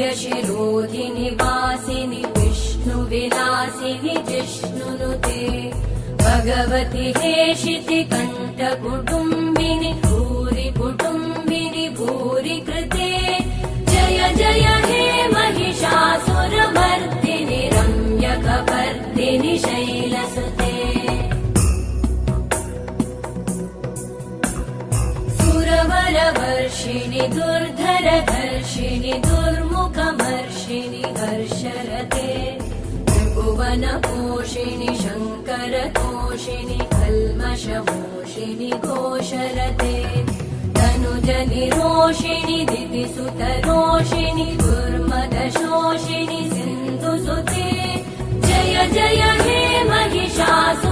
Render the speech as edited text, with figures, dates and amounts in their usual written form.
वरविन्द्यशिरोधिनि वासिनि विष्णुविलासिनि जिष्णुनुते भगवति हेशिति कण्ठकुटुम्बिनि भूरि कुटुम्बिनि भूरि कृते जय जय हे महिषासुरमर्दिनि रम्यकपर्दिनि शैलसुते सुरवरवर्षिणि दुर्धरधर्षिणि दुर्मुखमर्षिणि हर्षरते त्रिभुवनपोषिणि शङ्करतोषिणि कल्मषमोषिणि घोषरते तनुजनिरोषिणि दितिसुतरोषिणि दुर्मदशोषिणि सिन्धुसुते जय जय हे महिषासुर